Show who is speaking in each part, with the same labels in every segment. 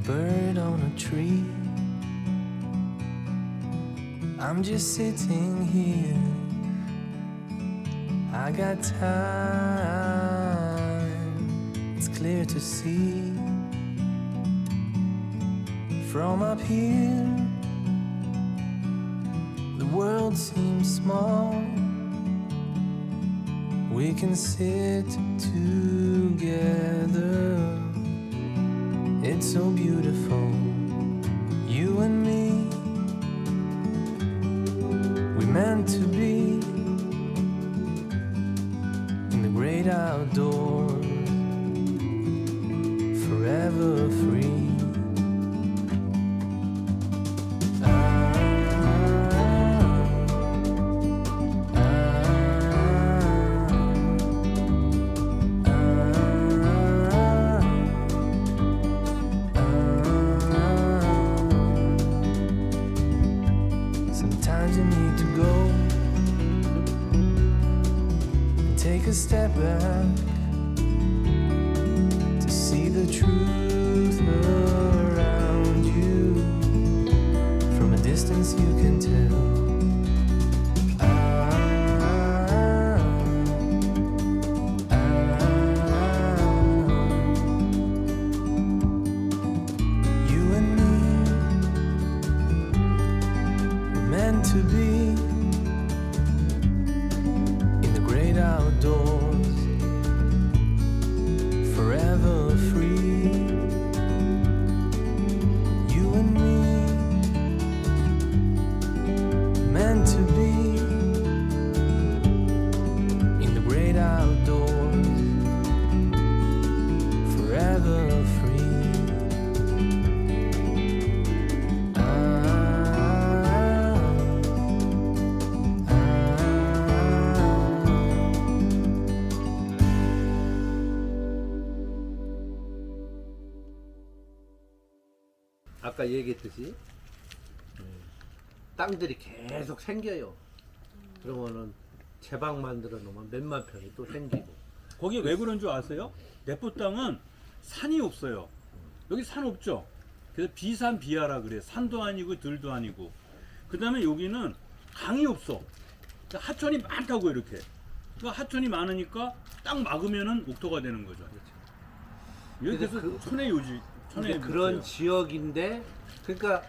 Speaker 1: bird on a tree. I'm just sitting here. I got time. It's clear to see. From up here, the world seems small. We can sit together. It's so beautiful, you and me. We meant to be in the great outdoors, forever free. Sometimes you need to go and take a step back to see the truth around you. From a distance you can tell. You and me were meant to be in the great outdoors, forever free. You and me meant to be in the great outdoors, forever free.
Speaker 2: 아까 얘기했듯이 땅들이 계속 생겨요. 그러면은 제방 만들어 놓으면 몇만 평이 또 생기고.
Speaker 3: 거기 왜 그런 줄 아세요? 내포 땅은 산이 없어요. 여기 산 없죠. 그래서 비산 비하라 그래. 산도 아니고 들도 아니고. 그 다음에 여기는 강이 없어. 그러니까 하천이 많다고 이렇게. 그러니까 하천이 많으니까 딱 막으면은 옥토가 되는 거죠. 여기
Speaker 2: 근데
Speaker 3: 그래서 천의 요지.
Speaker 2: 근데 그런 지역인데, 그러니까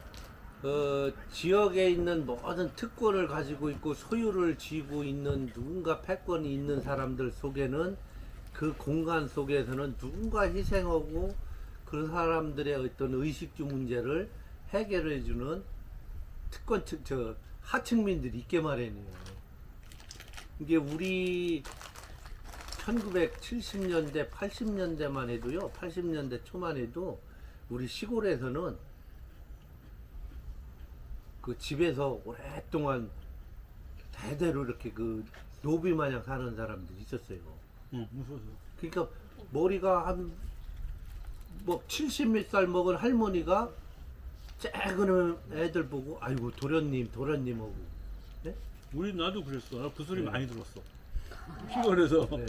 Speaker 2: 지역에 있는 모든 특권을 가지고 있고 소유를 쥐고 있는 누군가 패권이 있는 사람들 속에는, 그 공간 속에서는 누군가 희생하고 그 사람들의 어떤 의식주 문제를 해결해주는 특권 하층민들이 있게 마련이에요. 이게 우리 1970년대, 80년대만 해도요, 80년대 초만 해도 우리 시골에서는 그 집에서 오랫동안 대대로 이렇게 그 노비 마냥 사는 사람들이 있었어요.
Speaker 3: 응, 무서워서.
Speaker 2: 그러니까 머리가 한 뭐 70몇 살 먹은 할머니가 쬐그는 애들 보고 아이고 도련님 하고. 네?
Speaker 3: 우리 나도 그랬어. 나 그 소리
Speaker 2: 네.
Speaker 3: 많이 들었어. 시골에서.
Speaker 2: 네.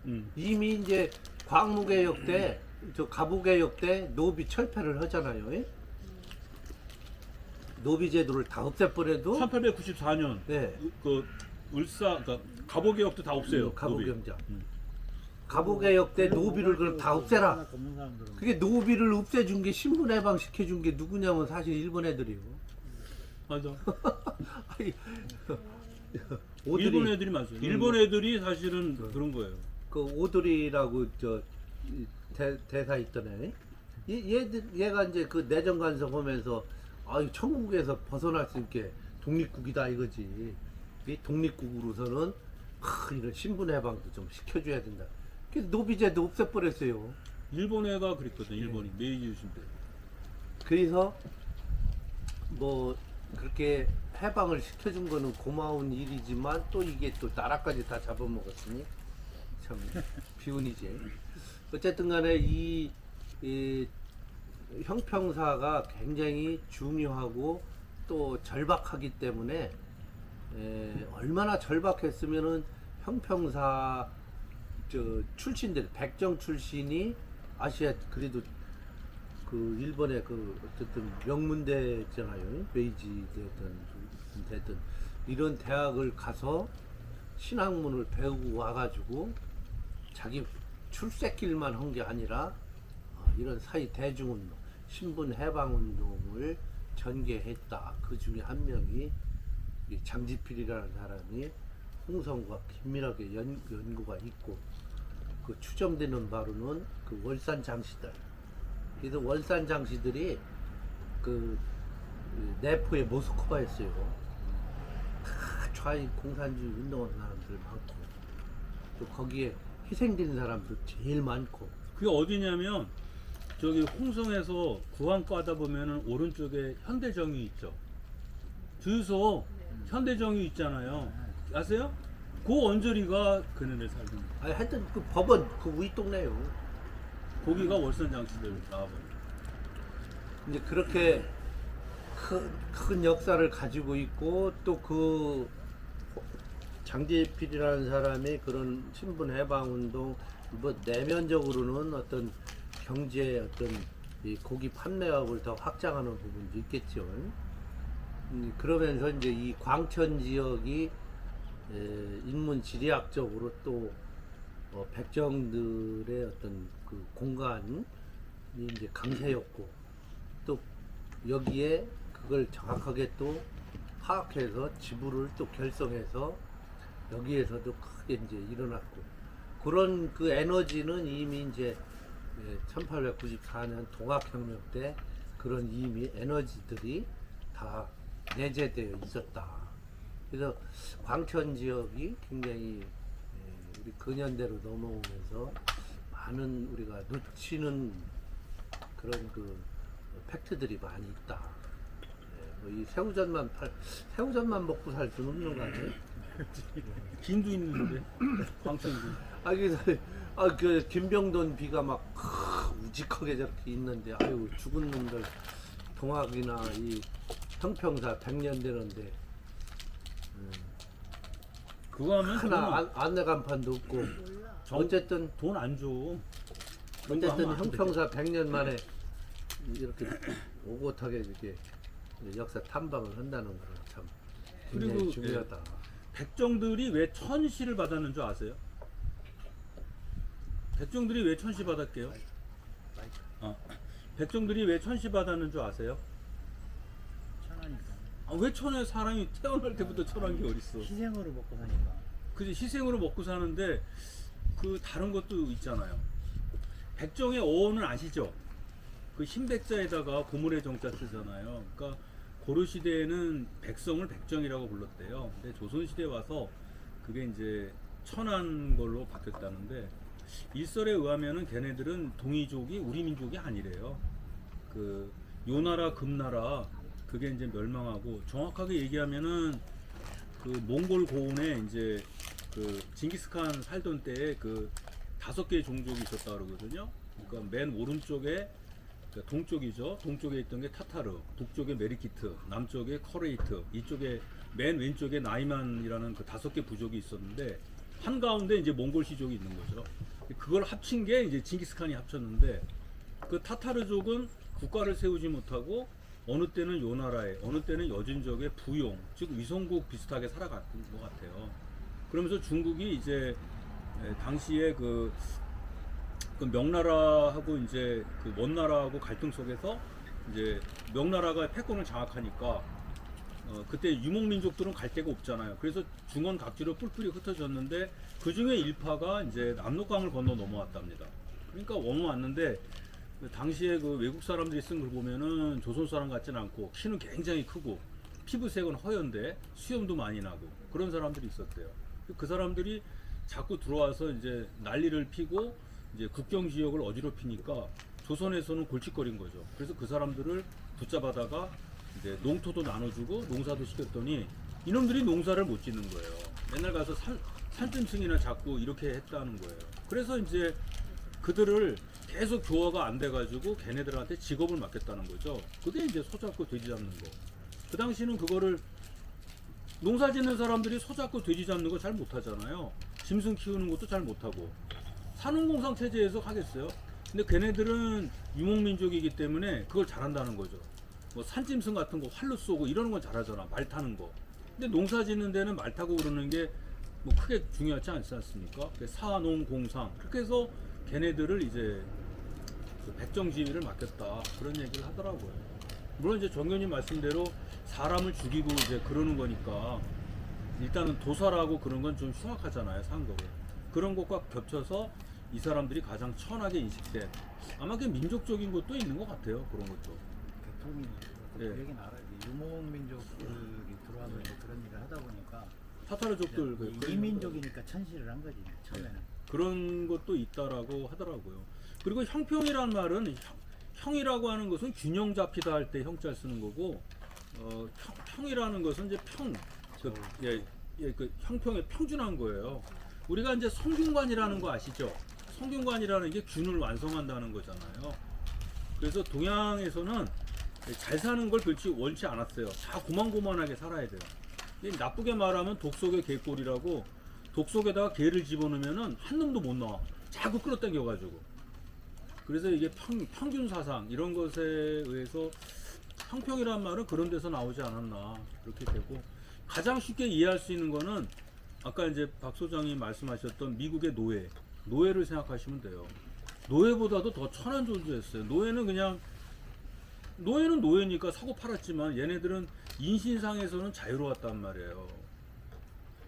Speaker 3: 응.
Speaker 2: 이미 이제 광무개혁 때, 저 가부개혁 때 노비 철폐를 하잖아요. 예? 노비 제도를 다 없애버려도
Speaker 3: 1894년
Speaker 2: 네.
Speaker 3: 그 그러니까 갑오개혁도 다 없어요.
Speaker 2: 가부경장. 가부개혁 때 노비를 그럼 다 없애라. 그게 노비를 없애준 게 신분해방 시켜준 게 누구냐면 사실 일본 애들이요.
Speaker 3: 맞아.
Speaker 2: 아니,
Speaker 3: 일본 애들이 맞아요. 일본 애들이 사실은 그런 거예요.
Speaker 2: 그 오드리라고 대사 있던 애. 얘가 이제 그 내정 간섭 하면서 아유 천국에서 벗어날 수 있게 독립국이다 이거지. 이 독립국으로서는 이런 신분 해방도 좀 시켜줘야 된다. 그래서 노비제도 없애버렸어요.
Speaker 3: 일본 애가 그랬거든. 일본이 메이지 유신 때.
Speaker 2: 그래서 뭐 그렇게 해방을 시켜준 거는 고마운 일이지만 또 이게 또 나라까지 다 잡아먹었으니 참 비운이지. 어쨌든 간에 이 형평사가 굉장히 중요하고 또 절박하기 때문에 얼마나 절박했으면은 형평사 출신들 백정 출신이 아시아 그래도 그 그 일본의 그 어쨌든 명문대잖아요. 메이지 되든 이런 대학을 가서 신학문을 배우고 와가지고 자기 출세길만 한 게 아니라 이런 사회 대중운동, 신분 해방운동을 전개했다. 그 중에 한 명이 이 장지필이라는 사람이 홍성과 긴밀하게 연구가 있고 그 추정되는 바로는 그 월산 장시들. 그래서 월산 장시들이 그 내포의 모스크바였어요. 다 좌익 공산주의 운동하는 사람들 많고 또 거기에 희생된 사람도 제일 많고.
Speaker 3: 그게 어디냐면 저기 홍성에서 구항 가다 보면은 오른쪽에 현대정유 있죠. 주유소 현대정유 있잖아요. 아세요? 그 언저리가 그네들 살던 거.
Speaker 2: 아니 하여튼 그 법원 그 위 동네요.
Speaker 3: 거기가 월산 장시들 나와버려.
Speaker 2: 이제 그렇게 큰 역사를 가지고 있고 또 그 장제필이라는 사람이 그런 신분 해방 운동 뭐 내면적으로는 어떤 경제 어떤 이 고기 판매업을 더 확장하는 부분도 있겠죠. 그러면서 이제 이 광천 지역이 인문 지리학적으로 또 백정들의 어떤 그 공간이 이제 강세였고 또 여기에 그걸 정확하게 또 파악해서 지부를 또 결성해서 여기에서도 크게 이제 일어났고 그런 그 에너지는 이미 이제 1894년 동학혁명 때 그런 이미 에너지들이 다 내재되어 있었다. 그래서 광천 지역이 굉장히 우리 근현대로 넘어오면서 많은 우리가 놓치는 그런 그 팩트들이 많이 있다. 이 새우젓만 먹고 살 수는 없는 거 아니에요?
Speaker 3: 김도 있는데 광천도.
Speaker 2: 그 김병돈 비가 막 우직하게 저렇게 있는데 아유 죽은 놈들 동학이나 이 형평사 100년 되는데
Speaker 3: 그거 하면
Speaker 2: 하나 안내 간판도 없고 어쨌든
Speaker 3: 돈 안 줘.
Speaker 2: 어쨌든 형평사 100년 만에 이렇게 오붓하게 이렇게 역사 탐방을 한다는 거는 참 굉장히
Speaker 3: 그리고,
Speaker 2: 중요하다.
Speaker 3: 백정들이 왜 천시를 받았는 줄 아세요? 백정들이 왜 천시 받았게요? 백정들이 왜 천시 받았는 줄 아세요?
Speaker 4: 천하니까.
Speaker 3: 왜 천에 사람이 태어날 때부터 천한 게 어딨어?
Speaker 4: 희생으로 먹고 사니까.
Speaker 3: 그지 희생으로 먹고 사는데 그 다른 것도 있잖아요. 백정의 어원을 아시죠? 그 흰백자에다가 고물의 정자 쓰잖아요. 그러니까 고려 시대에는 백성을 백정이라고 불렀대요. 근데 조선 시대에 와서 그게 이제 천한 걸로 바뀌었다는데 일설에 의하면은 걔네들은 동이족이 우리 민족이 아니래요. 그 요나라 금나라 그게 이제 멸망하고 정확하게 얘기하면은 그 몽골 고원에 이제 그 징기스칸 살던 때에 그 5개의 종족이 있었다 그러거든요. 그러니까 맨 오른쪽에 동쪽이죠. 동쪽에 있던 게 타타르, 북쪽에 메리키트, 남쪽에 커레이트, 이쪽에 맨 왼쪽에 나이만이라는 그 5개 부족이 있었는데 한가운데 이제 몽골시족이 있는 거죠. 그걸 합친 게 이제 징기스칸이 합쳤는데 그 타타르족은 국가를 세우지 못하고 어느 때는 요나라에 어느 때는 여진족의 부용 즉 위성국 비슷하게 살아갔던 것 같아요. 그러면서 중국이 이제 당시에 그 명나라하고 이제 그 원나라하고 갈등 속에서 이제 명나라가 패권을 장악하니까 그때 유목민족들은 갈 데가 없잖아요. 그래서 중원 각지로 뿔뿔이 흩어졌는데 그 중에 일파가 이제 압록강을 건너 넘어왔답니다. 그러니까 넘어왔는데 당시에 그 외국 사람들이 쓴 걸 보면은 조선 사람 같지는 않고 키는 굉장히 크고 피부색은 허연데 수염도 많이 나고 그런 사람들이 있었대요. 그 사람들이 자꾸 들어와서 이제 난리를 피고 이제 국경 지역을 어지럽히니까 조선에서는 골칫거린 거죠. 그래서 그 사람들을 붙잡아다가 이제 농토도 나눠주고 농사도 시켰더니 이놈들이 농사를 못 짓는 거예요. 맨날 가서 산짐승이나 잡고 이렇게 했다는 거예요. 그래서 이제 그들을 계속 교화가 안 돼가지고 걔네들한테 직업을 맡겼다는 거죠. 그게 이제 소 잡고 돼지 잡는 거. 그 당시는 그거를 농사 짓는 사람들이 소 잡고 돼지 잡는 거 잘 못하잖아요. 짐승 키우는 것도 잘 못하고 산업공상 체제에서 하겠어요. 근데 걔네들은 유목민족이기 때문에 그걸 잘한다는 거죠. 뭐 산짐승 같은 거 활로 쏘고 이러는 건 잘하잖아. 말 타는 거. 근데 농사 짓는 데는 말 타고 그러는 게 뭐 크게 중요하지 않지 않습니까? 사농공상 그렇게 해서 걔네들을 이제 그 백정지휘를 맡겼다 그런 얘기를 하더라고요. 물론 이제 정교님 말씀대로 사람을 죽이고 이제 그러는 거니까 일단은 도살하고 그런 건 좀 흉악하잖아요, 상거를. 그런 것과 겹쳐서 이 사람들이 가장 천하게 인식된 아마 그 민족적인 것도 있는 것 같아요. 그런 것도.
Speaker 4: 대통령이
Speaker 3: 예.
Speaker 4: 그 얘기 나라 유목민족들이 들어와서 이제 그런 일을 하다 보니까
Speaker 3: 타타르족들
Speaker 4: 이민족이니까 천시를 한 거지 처음에는.
Speaker 3: 그런 것도 있다라고 하더라고요. 그리고 형평이란 말은 형이라고 하는 것은 균형 잡히다 할 때 형자를 쓰는 거고 평이라는 것은 이제 그 형평에 평준한 거예요. 우리가 이제 성균관이라는 거 아시죠? 성균관이라는 게 균을 완성한다는 거잖아요. 그래서 동양에서는 잘 사는 걸 그렇지 원치 않았어요. 다 고만고만하게 살아야 돼요. 나쁘게 말하면 독속의 개꼴이라고 독속에다가 개를 집어넣으면은 한 놈도 못 나와. 자꾸 끌어당겨가지고. 그래서 이게 평균 사상 이런 것에 의해서 형평이란 말은 그런 데서 나오지 않았나 그렇게 되고 가장 쉽게 이해할 수 있는 거는 아까 이제 박 소장이 말씀하셨던 미국의 노예를 생각하시면 돼요. 노예보다도 더 천한 존재였어요. 노예는 노예니까 사고 팔았지만 얘네들은 인신상에서는 자유로웠단 말이에요.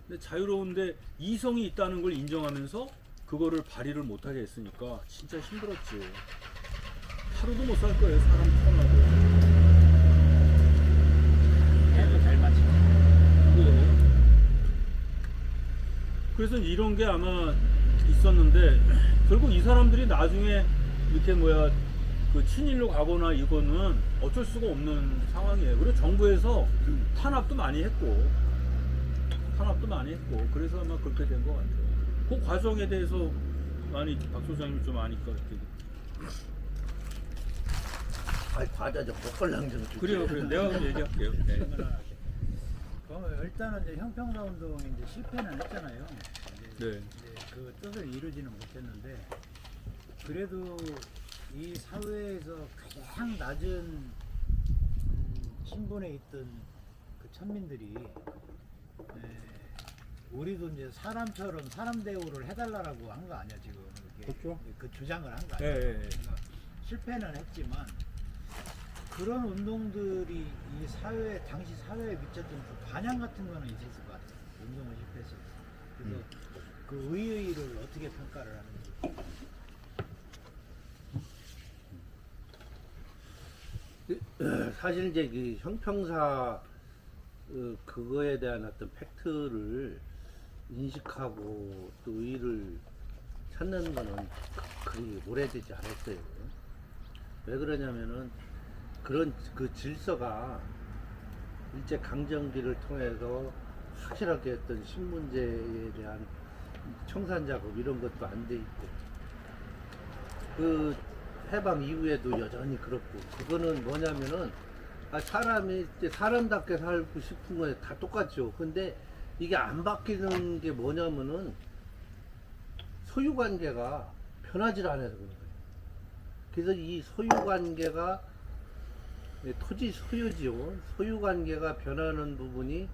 Speaker 3: 근데 자유로운데 이성이 있다는 걸 인정하면서 그거를 발휘를 못하게 했으니까 진짜 힘들었지. 하루도 못 살 거예요. 사람 편하고.
Speaker 4: 얘도 잘 맞지.
Speaker 3: 그래서 이런 게 아마 있었는데 결국 이 사람들이 나중에 이렇게 그 친일로 가거나 이거는 어쩔 수가 없는 상황이에요. 그리고 정부에서 탄압도 많이 했고 그래서 아마 그렇게 된 것 같아요. 그 과정에 대해서 많이 박 소장님 좀 아니까 이렇게.
Speaker 2: 아이 과자 좀 먹걸랑 좀 주지.
Speaker 3: 그래요. 내가 그럼 얘기할게요. 네.
Speaker 4: 그러면 일단은 이제 형평사 운동이 이제 실패는 했잖아요.
Speaker 3: 네.
Speaker 4: 이제 그 뜻을 이루지는 못했는데 그래도 이 사회에서 가장 낮은 신분에 있던 그 천민들이 우리도 이제 사람처럼 사람 대우를 해달라고 한 거 아니야 지금 이렇게
Speaker 3: 그렇죠.
Speaker 4: 그 주장을 한 거 아니야.
Speaker 3: 네.
Speaker 4: 그러니까 실패는 했지만 그런 운동들이 이 사회 당시 사회에 미쳤던 그 반향 같은 거는 있었을 것 같아요. 운동을 실패했을 때. 그래서 그 의의를 어떻게 평가를 하는지.
Speaker 2: 사실 이제 그 형평사 그거에 대한 어떤 팩트를 인식하고 또 의의를 찾는 거는 그리 오래되지 않았어요. 왜 그러냐면은 그런 그 질서가 일제 강점기를 통해서 확실하게 어떤 신문제에 대한 청산 작업 이런 것도 안 돼 있고 그 해방 이후에도 여전히 그렇고 그거는 뭐냐면은 사람이 이제 사람답게 살고 싶은 거에 다 똑같죠. 근데 이게 안 바뀌는 게 뭐냐면은 소유관계가 변하질 않아서 그런 거예요. 그래서 이 소유관계가 토지 소유지요. 소유관계가 변하는 부분이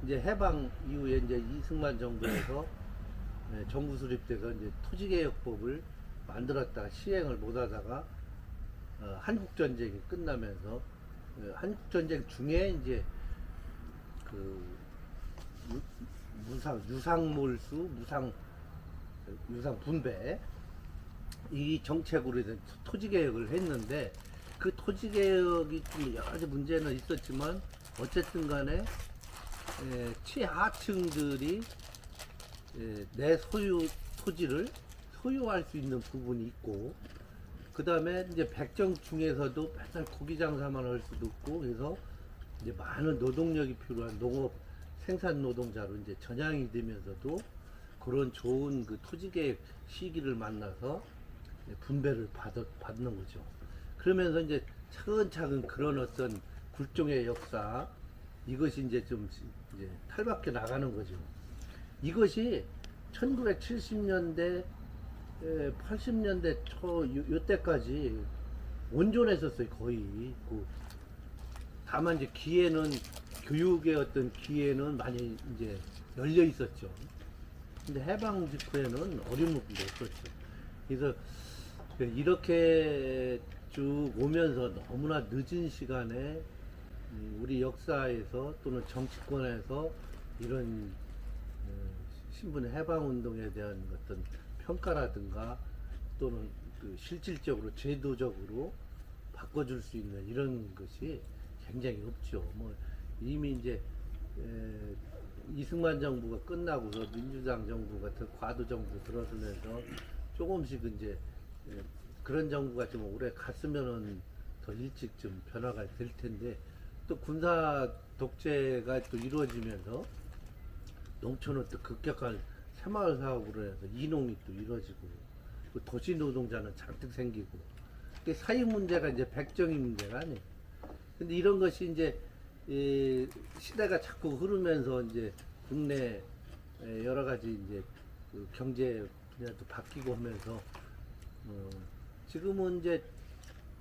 Speaker 2: 이제 해방 이후에 이제 이승만 정부에서 정부 수립돼서 이제 토지개혁법을 만들었다가 시행을 못하다가 한국전쟁이 끝나면서 한국전쟁 중에 이제 그 유상몰수, 유상 분배 이 정책으로 이제 토지개혁을 했는데 그 토지개혁이 좀 여러 가지 문제는 있었지만 어쨌든 간에 최하층들이 내 소유 토지를 소유할 수 있는 부분이 있고 그 다음에 이제 백정 중에서도 맨날 고기 장사만 할 수도 없고 그래서 이제 많은 노동력이 필요한 농업 생산 노동자로 이제 전향이 되면서도 그런 좋은 그 토지계획 시기를 만나서 분배를 받는 거죠. 그러면서 이제 차근차근 그런 어떤 굴종의 역사 이것이 이제 좀 이제 탈바뀌어 나가는 거죠. 이것이 1970년대 80년대 초 요때까지 온전했었어요 거의. 다만 이제 기회는 교육의 어떤 기회는 많이 이제 열려 있었죠. 근데 해방 직후에는 어림없게 없었죠. 그래서 이렇게 쭉 오면서 너무나 늦은 시간에 우리 역사에서 또는 정치권에서 이런 신분의 해방 운동에 대한 어떤 평가라든가 또는 그 실질적으로 제도적으로 바꿔줄 수 있는 이런 것이 굉장히 없죠. 뭐 이미 이제 이승만 정부가 끝나고서 민주당 정부 같은 과도 정부 들어서면서 조금씩 이제 그런 정부가 좀 오래 갔으면은 더 일찍 좀 변화가 될 텐데 또 군사 독재가 또 이루어지면서 농촌은 또 급격한 새마을 사업으로 해서 이농이 또 이루어지고 또 도시 노동자는 잔뜩 생기고 그 사회 문제가 이제 백정의 문제가 아니에요. 근데 이런 것이 이제 시대가 자꾸 흐르면서 이제 국내 여러 가지 이제 그 경제 분야도 바뀌고 하면서 지금은 이제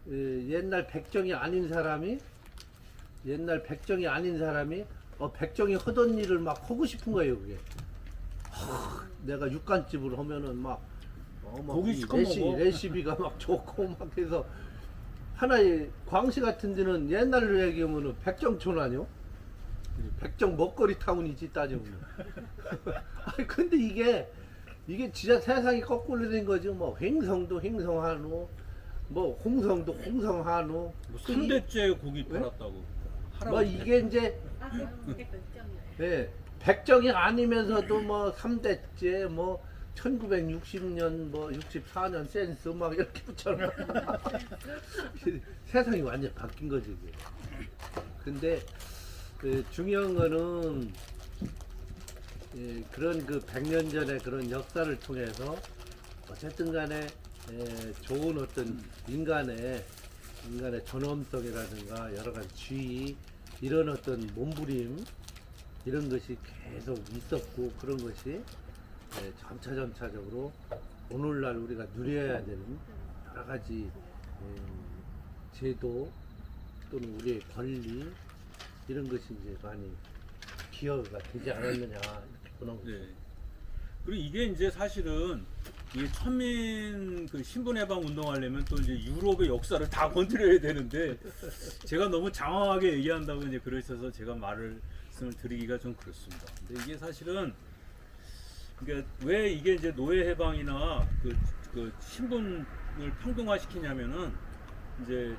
Speaker 2: 옛날 백정이 아닌 사람이 백정이 하던 일을 막 하고 싶은 거예요 그게. 내가 육간집을 하면은 막
Speaker 3: 고기 시켜 먹어.
Speaker 2: 레시피가 막 좋고 막 해서 하나의 광시 같은 데는 옛날로 얘기하면은 백정촌 아니요? 백정 먹거리 타운이지 따져보면. 아니 근데 이게 진짜 세상이 거꾸로 된 거죠. 뭐 횡성도 횡성한우, 뭐 홍성도 홍성한우.
Speaker 3: 뭐 3대째 고기
Speaker 2: 왜?
Speaker 3: 팔았다고.
Speaker 2: 뭐 이게 이제 네, 백정이 아니면서도 뭐 3대째 뭐 1960년 뭐 64년 센스 막 이렇게 붙여놔. 세상이 완전 바뀐 거지 이게. 근데 그 중요한 거는 그런 그 100년 전의 그런 역사를 통해서 어쨌든 간에 좋은 어떤 인간의 존엄성이라든가 여러 가지 지위 이런 어떤 몸부림 이런 것이 계속 있었고 그런 것이 점차적으로 오늘날 우리가 누려야 되는 여러 가지 제도 또는 우리의 권리 이런 것이 이제 많이 기여가 되지 않았느냐 이렇게 보는 거죠.
Speaker 3: 네. 그리고 이게 이제 사실은 이 천민 그 신분해방 운동하려면 또 이제 유럽의 역사를 다 건드려야 되는데 제가 너무 장황하게 얘기한다고 이제 그러셔서 제가 말씀을 드리기가 좀 그렇습니다. 근데 이게 사실은 그러니까 왜 이게 이제 노예 해방이나 그 신분을 평등화시키냐면은 이제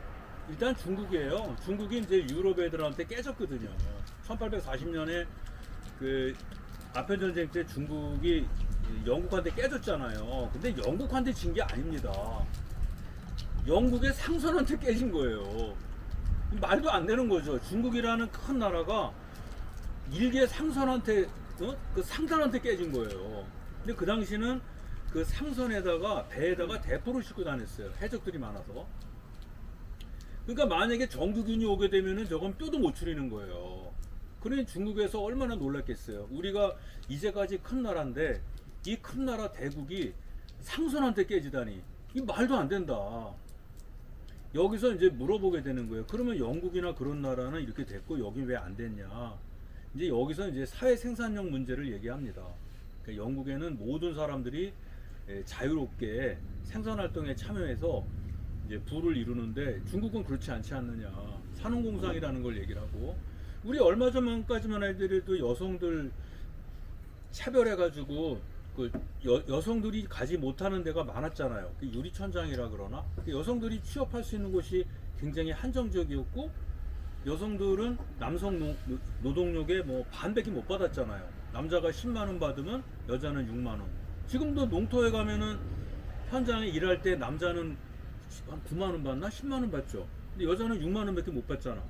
Speaker 3: 일단 중국이에요. 중국이 이제 유럽 애들한테 깨졌거든요. 1840년에 그 아편 전쟁 때 중국이 영국한테 깨졌잖아요. 근데 영국한테 진 게 아닙니다. 영국의 상선한테 깨진 거예요. 말도 안 되는 거죠. 중국이라는 큰 나라가 일개 상선한테 그 상단한테 깨진 거예요. 근데 그 당시는 그 상선에다가 배에다가 대포를 싣고 다녔어요. 해적들이 많아서. 그러니까 만약에 정규군이 오게 되면은 저건 뼈도 못 추리는 거예요. 그러니 중국에서 얼마나 놀랐겠어요. 우리가 이제까지 큰 나라인데 이 큰 나라 대국이 상선한테 깨지다니 이 말도 안 된다. 여기서 이제 물어보게 되는 거예요. 그러면 영국이나 그런 나라는 이렇게 됐고 여기 왜 안 됐냐. 이제 여기서 이제 사회 생산력 문제를 얘기합니다. 그러니까 영국에는 모든 사람들이 자유롭게 생산 활동에 참여해서 이제 부를 이루는데 중국은 그렇지 않지 않느냐. 산업공상이라는 걸 얘기를 하고 우리 얼마 전까지만 해도 여성들 차별해가지고 그 여성들이 가지 못하는 데가 많았잖아요. 그 유리천장이라 그러나 그 여성들이 취업할 수 있는 곳이 굉장히 한정적이었고 여성들은 남성 노동력의 뭐 반밖에 못 받았잖아요. 남자가 10만 원 받으면 여자는 6만 원. 지금도 농토에 가면은 현장에 일할 때 남자는 한 9만 원 받나 10만 원 받죠. 근데 여자는 6만 원밖에 못 받잖아.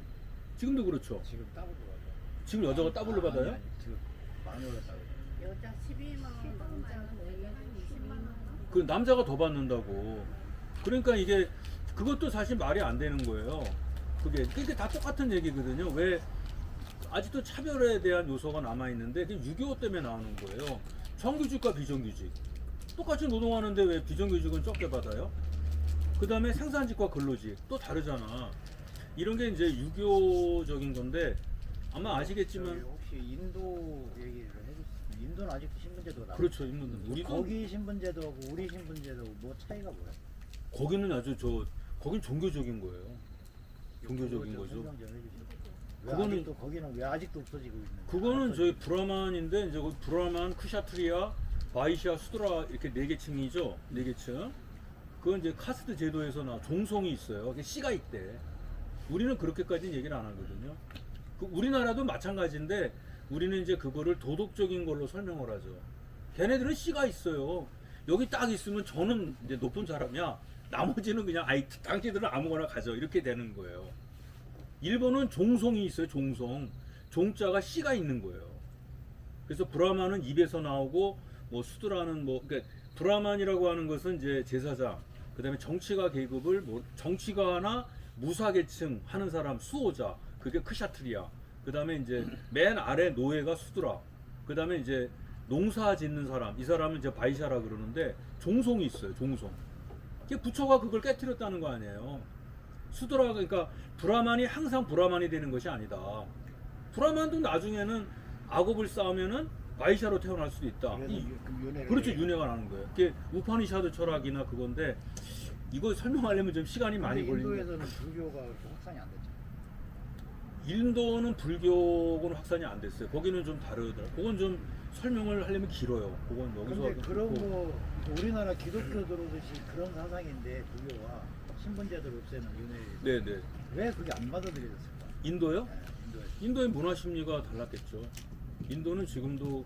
Speaker 3: 지금도 그렇죠.
Speaker 4: 지금 더블로 받아요.
Speaker 3: 지금 여자가 더블로 받아요?
Speaker 4: 아니, 지금 많이 올랐다고.
Speaker 5: 여자 12만 원, 남자는 20만 원.
Speaker 3: 그 남자가 더 받는다고. 그러니까 이게 그것도 사실 말이 안 되는 거예요. 그게 다 똑같은 얘기거든요. 왜 아직도 차별에 대한 요소가 남아 있는데 그게 6.25 때문에 나오는 거예요. 정규직과 비정규직. 똑같이 노동하는데 왜 비정규직은 적게 받아요? 그 다음에 생산직과 근로직 또 다르잖아. 이런 게 이제 유교적인 건데 아마
Speaker 4: 저기
Speaker 3: 아시겠지만
Speaker 4: 혹시 인도 얘기를 해주시면 인도는 아직도 신분제도가 나.
Speaker 3: 그렇죠. 인도는 우리도
Speaker 4: 거기 신분제도하고 우리 신분제도 뭐 차이가 뭐야?
Speaker 3: 거기는 아주 거긴 종교적인 거예요. 종교적인
Speaker 4: 그거
Speaker 3: 거죠.
Speaker 4: 좀 설명 좀 해주시죠. 왜
Speaker 3: 그거는-
Speaker 4: 아직도 거기는 왜 아직도 없어지고 있는?
Speaker 3: 그거는 저희 브라만인데 이제 그 브라만, 크샤트리아, 바이시아, 수드라 이렇게 네 계층이죠. 네 계층. 그건 이제 카스트 제도에서 나 종송이 있어요. 그게 씨가 있대. 우리는 그렇게까지는 얘기를 안 하거든요. 우리나라도 마찬가지인데 우리는 이제 그거를 도덕적인 걸로 설명을 하죠. 걔네들은 씨가 있어요. 여기 딱 있으면 저는 이제 높은 사람이야. 나머지는 그냥 당신들은 아무거나 가져 이렇게 되는 거예요. 일본은 종송이 있어요. 종송. 종자가 씨가 있는 거예요. 그래서 브라만은 입에서 나오고 뭐 수드라는 뭐 그러니까 브라만이라고 하는 것은 이제 제사장, 그다음에 정치가 계급을 뭐 정치가나 무사계층 하는 사람 수호자, 그게 크샤트리아. 그다음에 이제 맨 아래 노예가 수드라. 그다음에 이제 농사 짓는 사람, 이 사람은 이제 바이샤라 그러는데 종송이 있어요. 종송. 이게 부처가 그걸 깨뜨렸다는 거 아니에요. 수드라 그러니까 브라만이 항상 브라만이 되는 것이 아니다. 브라만도 나중에는 악업을 쌓으면은 바이샤로 태어날 수도 있다.
Speaker 4: 그래서 그 윤회를
Speaker 3: 그렇죠. 윤회가 나는 거예요. 그게 우파니샤드 철학이나 그건데 이거 설명하려면 좀 시간이 많이 걸리는 거예요.
Speaker 4: 인도에서는 불교가 그렇게 확산이 안 됐죠.
Speaker 3: 인도는 불교는 확산이 안 됐어요. 거기는 좀 다르더라고요. 그건 좀 설명을 하려면 길어요. 그건 여기서
Speaker 4: 근데
Speaker 3: 하긴
Speaker 4: 그런
Speaker 3: 그렇고.
Speaker 4: 거 우리나라 기독교 들어듯이 그런 사상인데 불교와 신분제도를 없애는 윤회
Speaker 3: 네네.
Speaker 4: 왜 그게 안 받아들여졌을까?
Speaker 3: 인도요?
Speaker 4: 네, 인도에서.
Speaker 3: 인도의 문화 심리가 달랐겠죠. 인도는 지금도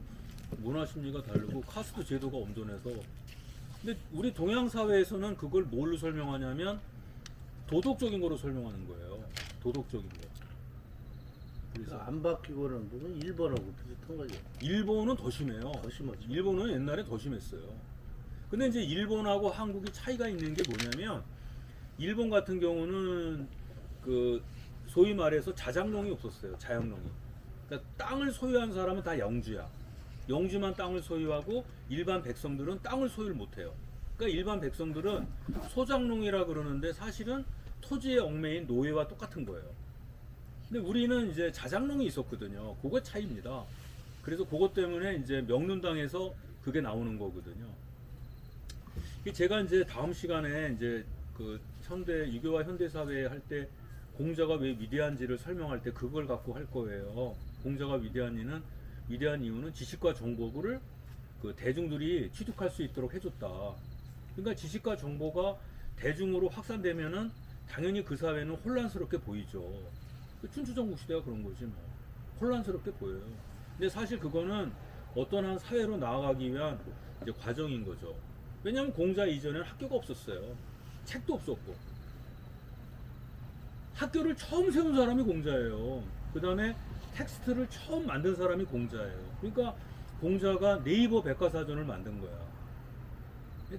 Speaker 3: 문화 심리가 다르고 카스트 제도가 온전해서. 근데 우리 동양 사회에서는 그걸 뭘로 설명하냐면 도덕적인 거로 설명하는 거예요. 도덕적인 거. 그래서
Speaker 2: 안 바뀌고는 보면 일본하고 비슷한 거죠.
Speaker 3: 일본은 더 심해요.
Speaker 2: 더 심하죠.
Speaker 3: 일본은 옛날에 더 심했어요. 근데 이제 일본하고 한국이 차이가 있는 게 뭐냐면 일본 같은 경우는 그 소위 말해서 자장농이 없었어요. 자양농이. 그러니까 땅을 소유한 사람은 다 영주야. 영주만 땅을 소유하고 일반 백성들은 땅을 소유를 못해요. 그러니까 일반 백성들은 소장농이라 그러는데 사실은 토지에 얽매인 노예와 똑같은 거예요. 근데 우리는 이제 자장농이 있었거든요. 그거 차이입니다. 그래서 그것 때문에 이제 명륜당에서 그게 나오는 거거든요. 제가 이제 다음 시간에 이제 그 현대 유교와 현대 사회 할 때 공자가 왜 위대한지를 설명할 때 그걸 갖고 할 거예요. 공자가 위대한 이유는 지식과 정보를 그 대중들이 취득할 수 있도록 해줬다. 그러니까 지식과 정보가 대중으로 확산되면은 당연히 그 사회는 혼란스럽게 보이죠. 춘추전국 시대가 그런 거지 뭐. 혼란스럽게 보여요. 근데 사실 그거는 어떤 한 사회로 나아가기 위한 이제 과정인 거죠. 왜냐하면 공자 이전에는 학교가 없었어요. 책도 없었고. 학교를 처음 세운 사람이 공자예요. 그 다음에 텍스트를 처음 만든 사람이 공자예요. 그러니까 공자가 네이버 백과사전을 만든 거야.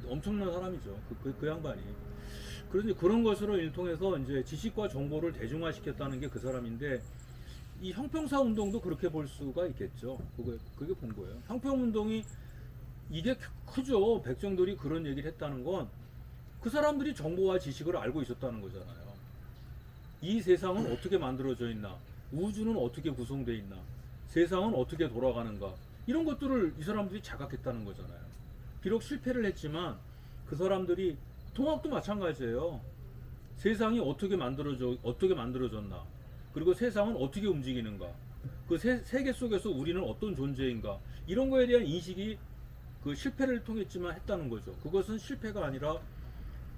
Speaker 3: 엄청난 사람이죠. 그 양반이. 그런데 그런 것으로 일통해서 이제 지식과 정보를 대중화시켰다는 게 그 사람인데 이 형평사 운동도 그렇게 볼 수가 있겠죠. 그게 본 거예요. 형평 운동이 이게 크죠. 백성들이 그런 얘기를 했다는 건 그 사람들이 정보와 지식을 알고 있었다는 거잖아요. 이 세상은 어떻게 만들어져 있나? 우주는 어떻게 구성되어 있나? 세상은 어떻게 돌아가는가? 이런 것들을 이 사람들이 자각했다는 거잖아요. 비록 실패를 했지만 그 사람들이 통합도 마찬가지예요. 세상이 어떻게 만들어졌나? 그리고 세상은 어떻게 움직이는가? 그 세계 속에서 우리는 어떤 존재인가? 이런 거에 대한 인식이 그 실패를 통했지만 했다는 거죠. 그것은 실패가 아니라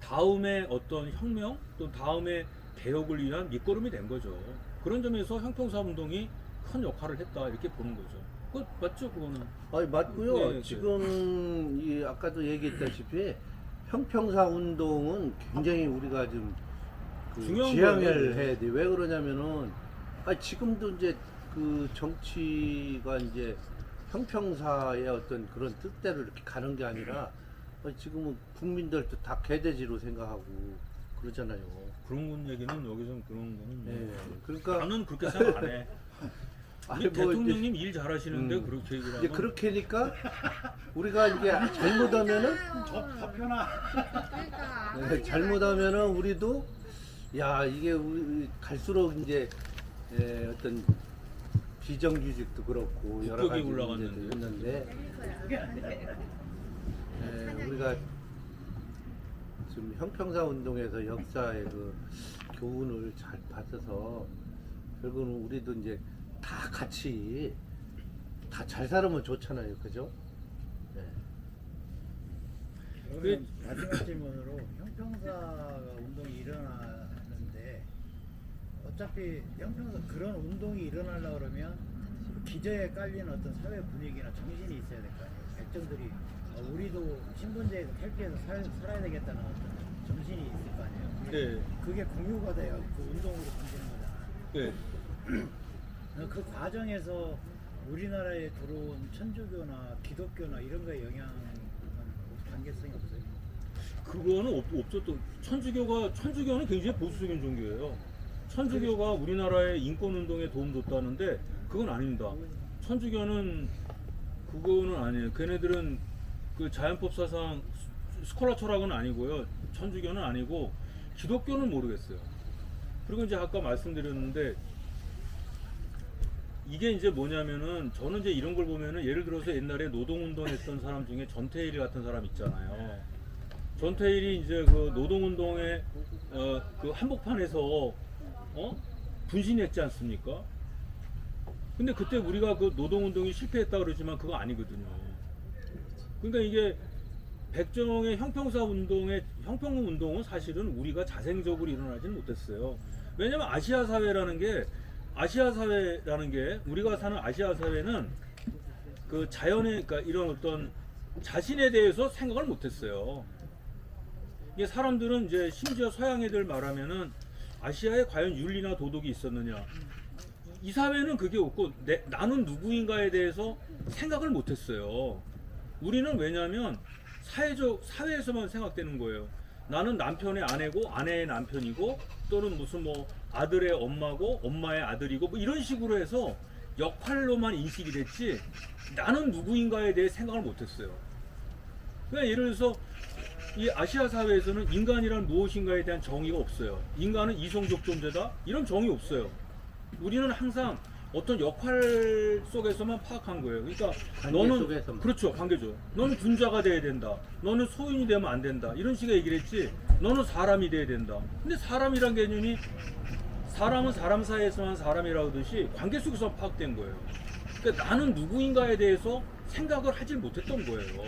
Speaker 3: 다음의 어떤 혁명 또 다음의 개혁을 위한 밑거름이 된 거죠. 그런 점에서 형평사 운동이 큰 역할을 했다 이렇게 보는 거죠. 그거 맞죠? 그거는.
Speaker 2: 아니 맞고요.
Speaker 3: 네,
Speaker 2: 지금 이 아까도 얘기했다시피 형평사 운동은 굉장히 우리가 좀
Speaker 3: 중요한
Speaker 2: 지향을
Speaker 3: 거예요.
Speaker 2: 해야 돼. 왜 그러냐면은 지금도 이제 그 정치가 이제 형평사의 어떤 그런 뜻대로 이렇게 가는 게 아니라 지금은 국민들도 다 개돼지로 생각하고 그러잖아요.
Speaker 3: 그런 건 얘기는 여기서 그런 거는
Speaker 2: 네. 그러니까
Speaker 3: 나는 그렇게 생각 안 해.
Speaker 2: 아니,
Speaker 3: 우리
Speaker 2: 뭐
Speaker 3: 대통령님 일 잘하시는데 그렇게 얘기를
Speaker 2: 이제
Speaker 3: 하면
Speaker 2: 그렇게니까 우리가 이게 잘못하면은
Speaker 4: 더 편하.
Speaker 5: 그러니까
Speaker 2: 네, 잘못하면은 우리도 야 이게 우리 갈수록 이제 어떤 비정규직도 그렇고 여러 가지
Speaker 3: 국격이
Speaker 2: 문제도
Speaker 3: 올라갔는데.
Speaker 2: 있는데 우리가 지금 형평사 운동에서 역사의 그 교훈을 잘 받아서 결국은 우리도 이제 다 같이 다 잘 살으면 좋잖아요, 그죠? 네.
Speaker 4: 그러면 마지막 질문으로 형평사가 운동이 일어나는데 어차피 형평사 그런 운동이 일어나려고 그러면 기저에 깔리는 어떤 사회 분위기나 정신이 있어야 될 거 아니에요. 백정들이 우리도 신분제에서 탈피해서 살아야 되겠다는 어떤 정신이 있을 거 아니에요.
Speaker 3: 네.
Speaker 4: 그게 공유가 돼요. 그 운동으로 번지는 거잖아요.
Speaker 3: 네.
Speaker 4: 그 과정에서 우리나라에 들어온 천주교나 기독교나 이런 거에 영향은 관계성이 없어요.
Speaker 3: 그거는 없었던 천주교는 굉장히 보수적인 종교예요. 천주교가 우리나라의 인권 운동에 도움 줬다는데 그건 아닙니다. 천주교는 그거는 아니에요. 걔네들은 그 자연법 사상 스콜라 철학은 아니고요. 천주교는 아니고 기독교는 모르겠어요. 그리고 이제 아까 말씀드렸는데 이게 이제 뭐냐면은 저는 이제 이런 걸 보면은 예를 들어서 옛날에 노동운동 했던 사람 중에 전태일 같은 사람 있잖아요. 전태일이 이제 그 노동운동에 그 한복판에서 분신했지 않습니까? 근데 그때 우리가 그 노동운동이 실패했다 그러지만 그거 아니거든요. 그러니까 이게 백정의 형평운동은 사실은 우리가 자생적으로 일어나지는 못했어요. 왜냐면 아시아 사회라는 게 우리가 사는 아시아 사회는 그 자연의 그러니까 이런 어떤 자신에 대해서 생각을 못했어요. 이게 사람들은 이제 심지어 서양 애들 말하면은 아시아에 과연 윤리나 도덕이 있었느냐? 이 사회는 그게 없고 나는 누구인가에 대해서 생각을 못했어요. 우리는 왜냐하면 사회에서만 생각되는 거예요. 나는 남편의 아내고 아내의 남편이고 또는 무슨 뭐 아들의 엄마고 엄마의 아들이고 뭐 이런 식으로 해서 역할로만 인식이 됐지 나는 누구인가에 대해 생각을 못했어요. 그러니까 예를 들어서 이 아시아 사회에서는 인간이란 무엇인가에 대한 정의가 없어요. 인간은 이성적 존재다 이런 정의 없어요. 우리는 항상 어떤 역할 속에서만 파악한 거예요. 그러니까
Speaker 2: 관계 속에서만.
Speaker 3: 그렇죠, 관계죠. 너는 군자가 돼야 된다. 너는 소인이 되면 안 된다. 이런 식의 얘기를 했지. 너는 사람이 돼야 된다. 근데 사람이란 개념이 사람은 사람 사이에서만 사람이라고 하듯이 관계 속에서 파악된 거예요. 그러니까 나는 누구인가에 대해서 생각을 하질 못했던 거예요.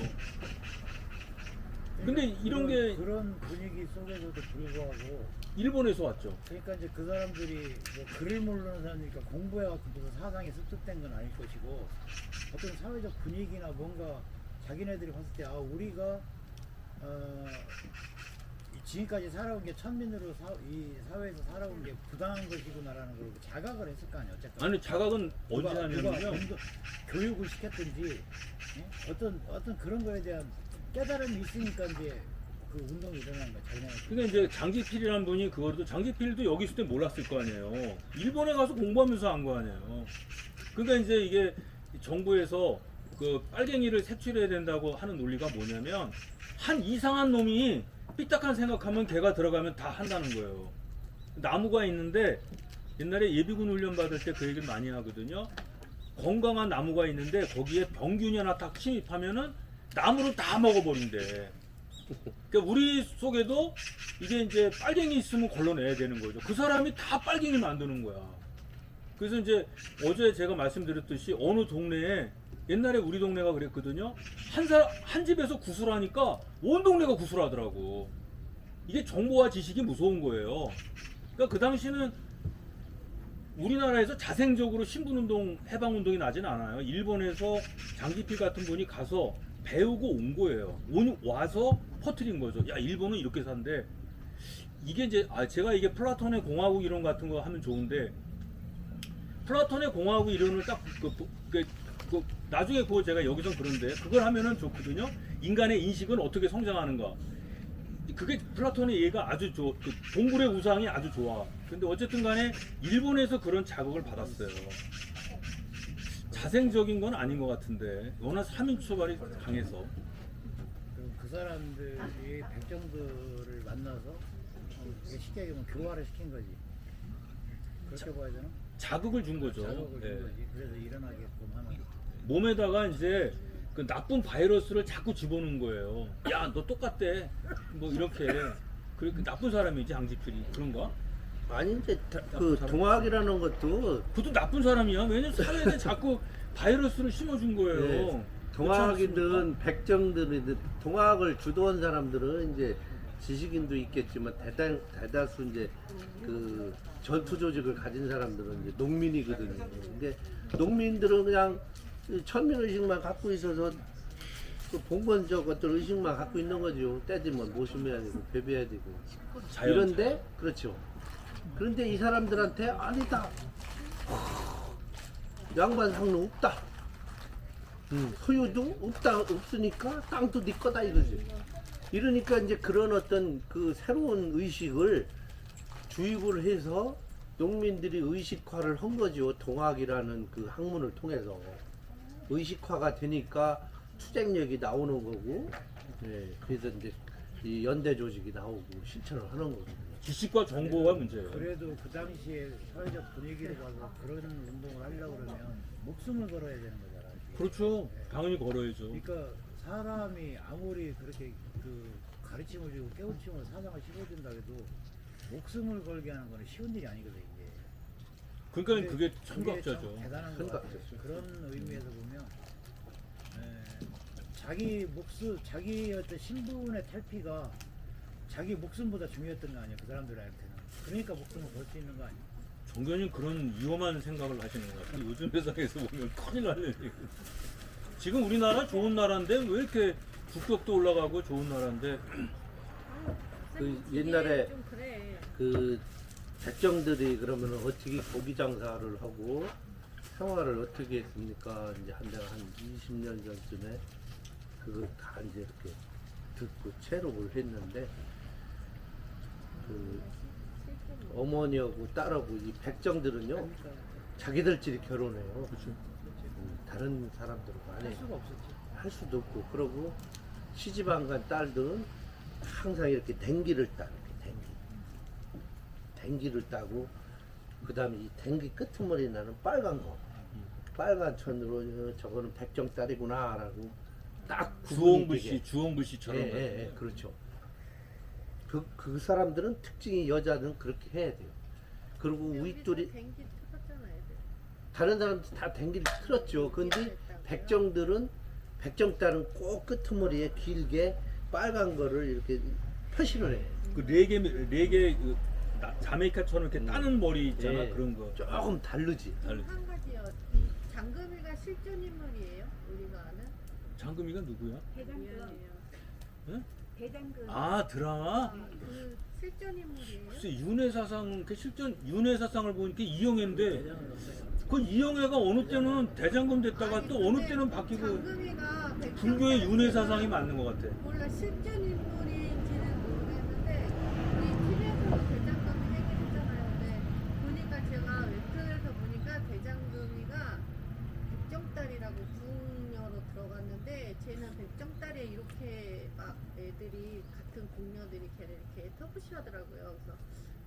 Speaker 3: 근데 이런 게
Speaker 4: 그런 분위기 속에서도 불구하고
Speaker 3: 일본에서 왔죠.
Speaker 4: 그러니까 이제 그 사람들이 뭐 글을 모르는 사람이니까 공부해갖고 무슨 사상이 습득된 건 아닐 것이고 어떤 사회적 분위기나 뭔가 자기네들이 봤을 때 우리가 지금까지 살아온 게 천민으로 이 사회에서 살아온 게 부당한 것이구나라는 걸 자각을 했을 거 아니에요. 어쨌든
Speaker 3: 아니 자각은 언제
Speaker 4: 누가
Speaker 3: 하냐면요.
Speaker 4: 교육을 시켰든지 어떤 그런 거에 대한 깨달음이 있으니까 이제 그 운동이 일어나는 거야.
Speaker 3: 근데 이제 장기필이라는 분이 그거도 장기필도 여기 있을 때 몰랐을 거 아니에요. 일본에 가서 공부하면서 한 거 아니에요. 그러니까 이제 이게 정부에서 그 빨갱이를 색출해야 된다고 하는 논리가 뭐냐면 한 이상한 놈이 삐딱한 생각하면 걔가 들어가면 다 한다는 거예요. 나무가 있는데 옛날에 예비군 훈련 받을 때 그 얘기를 많이 하거든요. 건강한 나무가 있는데 거기에 병균이 하나 딱 침입하면은 나무를 다 먹어버린대. 그러니까 우리 속에도 이게 이제 빨갱이 있으면 걸러내야 되는 거죠. 그 사람이 다 빨갱이 만드는 거야. 그래서 이제 어제 제가 말씀드렸듯이 어느 동네에 옛날에 우리 동네가 그랬거든요. 한 집에서 구슬하니까 온 동네가 구슬하더라고. 이게 정보와 지식이 무서운 거예요. 그러니까 그 당시는 우리나라에서 자생적으로 신분운동, 해방운동이 나진 않아요. 일본에서 장기필 같은 분이 가서 배우고 온 거예요. 와서 퍼뜨린 거죠. 야, 일본은 이렇게 산대. 이게 이제, 제가 이게 플라톤의 공화국 이론 같은 거 하면 좋은데, 플라톤의 공화국 이론을 딱, 나중에 그거 제가 여기서 그런데, 그걸 하면은 좋거든요. 인간의 인식은 어떻게 성장하는가. 그게 플라톤의 이해가 아주 그 동굴의 우상이 아주 좋아. 근데 어쨌든 간에 일본에서 그런 자극을 받았어요. 자생적인 건 아닌 것 같은데 워낙 3인 초발이 강해서
Speaker 4: 그럼 그 사람들이 백정들을 만나서 이게 쉽게 얘기하면 교화를 시킨 거지. 그렇게 봐야 되나?
Speaker 3: 자극을 준 거죠.
Speaker 4: 자극을 준
Speaker 3: 예.
Speaker 4: 거지. 그래서 일어나게끔 하는 거.
Speaker 3: 몸에다가 이제 그 나쁜 바이러스를 자꾸 집어넣은 거예요. 야, 너 똑같대. 뭐 이렇게. 그 나쁜 사람이지 양지필이 그런가?
Speaker 2: 아니 이제 그 동학이라는 것도
Speaker 3: 그것도 나쁜 사람이야. 왜냐면 사회에 자꾸 바이러스를 심어준 거예요.
Speaker 2: 네. 동학이든 백정들이든 동학을 주도한 사람들은 이제 지식인도 있겠지만 대다수 이제 그 전투 조직을 가진 사람들은 이제 농민이거든요. 근데 농민들은 그냥 천민 의식만 갖고 있어서 그 봉건적 어떤 의식만 갖고 있는 거죠. 때지면 모심해야 되고 배배해야 되고
Speaker 3: 자연,
Speaker 2: 이런데 그렇죠. 그런데 이 사람들한테 아니다. 양반 상로 없다. 소유도 없으니까 땅도 네 거다 이거지. 이러니까 이제 그런 어떤 그 새로운 의식을 주입을 해서 농민들이 의식화를 한 거죠. 동학이라는 그 학문을 통해서 의식화가 되니까 투쟁력이 나오는 거고, 네, 그래서 이제 이 연대 조직이 나오고 실천을 하는 거거든요.
Speaker 3: 지식과 정보가 문제예요.
Speaker 4: 그래도 그 당시에 사회적 분위기를 봐서 그런 운동을 하려고 그러면 목숨을 걸어야 되는 거잖아.
Speaker 3: 그렇죠. 당연히 걸어야죠.
Speaker 4: 그러니까 사람이 아무리 그렇게 그 가르침을 주고 깨우침을 사상을 심어준다 해도 목숨을 걸게 하는 거는 쉬운 일이 아니거든 이게.
Speaker 3: 그러니까 그게
Speaker 4: 참
Speaker 3: 천각자죠.
Speaker 4: 대단한 거 같아요.
Speaker 2: 천각자죠.
Speaker 4: 그런 의미에서 보면 자기 목숨, 자기 어떤 신분의 탈피가 자기 목숨보다 중요했던 거 아니야 그 사람들한테는. 그러니까 목숨을 걸 수 있는 거 아니야.
Speaker 3: 정교님 그런 위험한 생각을 하시는 것 같아요. 요즘 세상에서 보면 큰일 나는 얘기. 지금 우리나라 좋은 나라인데 왜 이렇게 국격도 올라가고 좋은 나라인데
Speaker 2: 그 옛날에
Speaker 5: 좀 그래.
Speaker 2: 그 백정들이 그러면 어떻게 고기 장사를 하고 생활을 어떻게 했습니까? 이제 한 20년 전쯤에 그걸 다 이제 이렇게 듣고 체록을 했는데 그 어머니하고 딸하고 이 백정들은요 자기들끼리 결혼해요. 다른 사람들하고 안
Speaker 4: 할
Speaker 2: 해요.
Speaker 4: 수가 없었지.
Speaker 2: 할 수도 없고 그러고 시집 안 간 딸들은 항상 이렇게 댕기를 따 이렇게 댕기를 따고 그 다음에 이 댕기 끄트머리 나는 빨간 거 빨간 천으로 저거는 백정 딸이구나 라고 딱 구분이 되게.
Speaker 3: 주홍불 씨처럼.
Speaker 2: 예, 그렇죠. 그 사람들은 특징이 여자는 그렇게 해야 돼요. 그리고 윗돌이
Speaker 5: 댕기 틀었잖아 애들.
Speaker 2: 다른 사람들 다 댕기를 틀었죠. 근데 백정들은 백정딸은 꼭 끄트머리에 길게 빨간 거를 이렇게 표시를 해.
Speaker 3: 그 레게 그 자메이카처럼 이렇게 따는 머리 있잖아.
Speaker 2: 예,
Speaker 3: 그런 거.
Speaker 2: 조금 다르지.
Speaker 3: 다르지.
Speaker 5: 한 가지요. 이 장금이가 실존 인물이에요. 우리가 아는.
Speaker 3: 장금이가 누구야?
Speaker 5: 미안해요.
Speaker 3: 응?
Speaker 5: 대장금.
Speaker 3: 아 드라마?
Speaker 5: 그 실존 인물이에요.
Speaker 3: 글쎄 윤회사상 그 실전 윤회사상을 보니까 이영애인데 그 이영애가 어느 때는 대장금 됐다가
Speaker 5: 아니,
Speaker 3: 또 어느
Speaker 5: 근데
Speaker 3: 때는 바뀌고
Speaker 5: 장금이가
Speaker 3: 불교의 윤회사상이 맞는 것 같아.
Speaker 5: 몰라 실존 인물인지는 모르겠는데 우리 TV에서도 대장금이 얘기했잖아요. 근데 보니까 제가 웹툰에서 보니까 대장금이가 백정딸이라고 궁녀로 들어갔는데 쟤는 백정딸에 이렇게 막 애들이 같은 궁녀들이 걔를 이렇게 터부시하더라고요. 그래서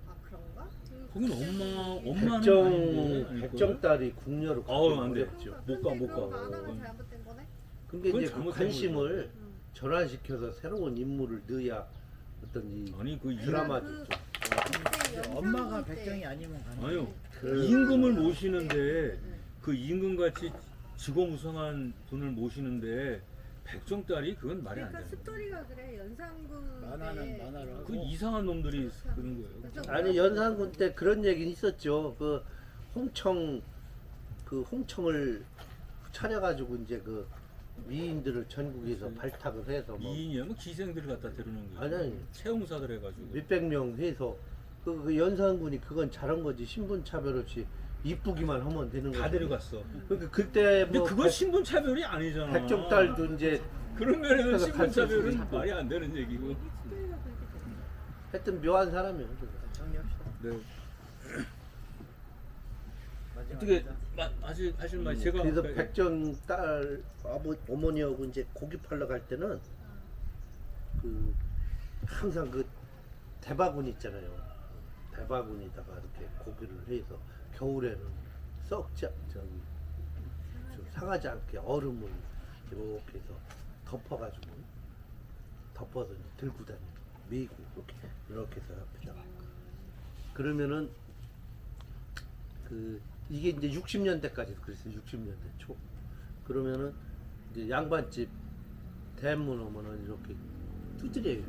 Speaker 5: 아 그런가?
Speaker 3: 거긴 엄마는
Speaker 2: 백정
Speaker 3: 아닌데,
Speaker 2: 백정딸이 궁녀로
Speaker 3: 아우, 안 돼.
Speaker 2: 어렵죠.
Speaker 3: 못 가, 못 가.
Speaker 5: 그런 거 안 하면 잘못된 거네.
Speaker 2: 근데
Speaker 3: 그건
Speaker 2: 이제 그
Speaker 3: 잘못된
Speaker 2: 관심을 전환시켜서 새로운 인물을 넣어야 어떤 이
Speaker 3: 아니 그
Speaker 2: 드라마도
Speaker 5: 그-
Speaker 2: 좀
Speaker 5: 그때 연상군
Speaker 4: 엄마가
Speaker 5: 때
Speaker 4: 백정이 아니면 가능.
Speaker 3: 아유
Speaker 2: 그-
Speaker 3: 임금을 모시는데 그 임금같이 직업무성한 분을 모시는데 백정딸이 그건 말이 안
Speaker 5: 그러니까
Speaker 3: 되는 거야.
Speaker 5: 스토리가 그래 연상군
Speaker 4: 만화는
Speaker 5: 때
Speaker 4: 만화로 하고
Speaker 3: 그 이상한 놈들이 그런 거예요.
Speaker 5: 그래서
Speaker 2: 아니 연산군 때 그런 얘기는 있었죠. 그 홍청을 차려가지고 이제 그 미인들을 전국에서 발탁을 해서 뭐
Speaker 3: 이인이야 뭐 기생들 갖다 데려놓은 거.
Speaker 2: 아니.
Speaker 3: 채용사들 해가지고.
Speaker 2: 몇백 명 해서 그 연산군이 그건 잘한 거지. 신분 차별 없이 이쁘기만 하면 되는 거지.
Speaker 3: 다 데려갔어.
Speaker 2: 그러니까 그때
Speaker 3: 근데
Speaker 2: 뭐
Speaker 3: 그건 신분 차별이 아니잖아.
Speaker 2: 백정딸도 이제
Speaker 3: 그런 면에서
Speaker 2: 그래서
Speaker 3: 신분 차별은
Speaker 2: 갈수록
Speaker 3: 말이 안 되는 얘기고.
Speaker 5: 스토리가 그렇게 돼.
Speaker 2: 하여튼 묘한 사람이에요.
Speaker 4: 정리합시다.
Speaker 3: 네.
Speaker 4: 마지막이다.
Speaker 3: 어떻게 하실 말 제가
Speaker 2: 그래서 백정 딸 어머니하고 이제 고기 팔러 갈 때는 그 항상 그 대바구니 있잖아요. 대바구니다가 이렇게 고기를 해서 겨울에는 썩지 저기 좀 상하지 않게 얼음을 이렇게 해서 덮어가지고 덮어서 이제 들고 다니고 메고 이렇게 해서 앞에다가 그러면은 그 이게 이제 60년대까지 그랬어요. 60년대 초 그러면은 이제 양반집 대문 오면은 이렇게 두드려요.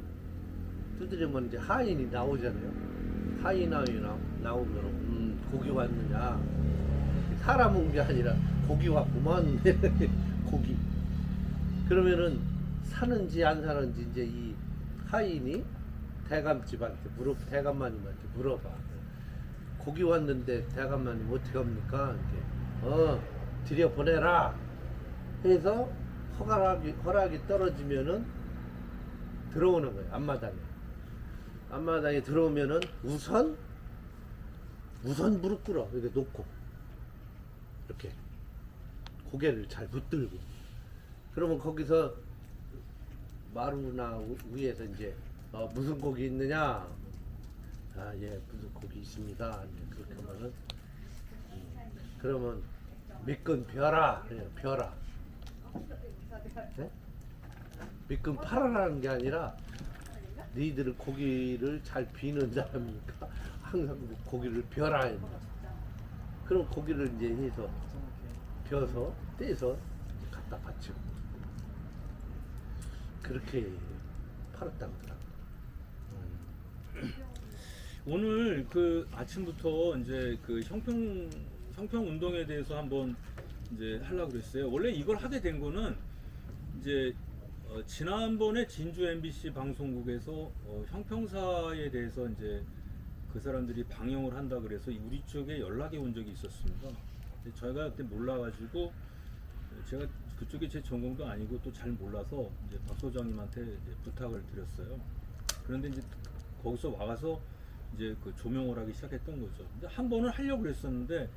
Speaker 2: 두드리면 이제 하인이 나오잖아요. 하인이 나오면 고기 왔느냐 사람 온 게 아니라 고기 왔구만 고기 그러면은 사는지 안 사는지 이제 이 하인이 대감집한테 대감마님한테 물어봐. 고기 왔는데 대감마님 어떻게 합니까? 이렇게 들여보내라 해서 허락이 떨어지면은 들어오는 거예요. 앞마당에 들어오면은 우선 무릎 꿇어 이렇게 놓고 이렇게 고개를 잘 붙들고 그러면 거기서 마루나 위에서 이제 무슨 고기 있느냐? 아, 예, 무슨 고기 있습니다. 그렇게 하면은 그러면 밑근 벼라, 벼라. 네? 밑근 팔아라는 게 아니라 너희들은 고기를 잘 비는 사람이니까 항상 고기를 벼라 합니다. 그럼 고기를 이제 해서 벼서 떼서 갖다 바치고 그렇게 팔았다고 하더라고요.
Speaker 3: 오늘 그 아침부터 이제 그 형평 운동에 대해서 한번 이제 하려고 그랬어요. 원래 이걸 하게 된 거는 이제 지난번에 진주 MBC 방송국에서 형평사에 대해서 이제 그 사람들이 방영을 한다 그래서 우리 쪽에 연락이 온 적이 있었습니다. 근데 저희가 그때 몰라가지고 제가 그쪽이 제 전공도 아니고 또 잘 몰라서 이제 박 소장님한테 이제 부탁을 드렸어요. 그런데 이제 거기서 와서 이제 그 조명을 하기 시작했던 거죠. 근데 한 번은 하려고 그랬었는데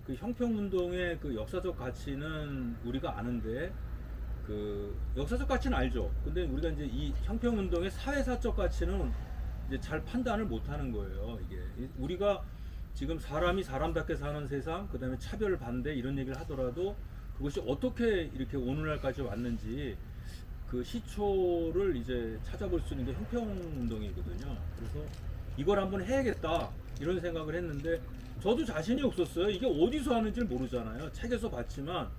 Speaker 3: 그 형평운동의 그 역사적 가치는 우리가 아는데 그 역사적 가치는 알죠. 근데 우리가 이제 이 형평운동의 사회사적 가치는 이제 잘 판단을 못하는 거예요. 이게 우리가 지금 사람이 사람답게 사는 세상, 그다음에 차별 반대 이런 얘기를 하더라도 그것이 어떻게 이렇게 오늘날까지 왔는지 그 시초를 이제 찾아볼 수 있는 게 형평운동이거든요. 그래서 이걸 한번 해야겠다 이런 생각을 했는데 저도 자신이 없었어요. 이게 어디서 하는지 모르잖아요. 책에서 봤지만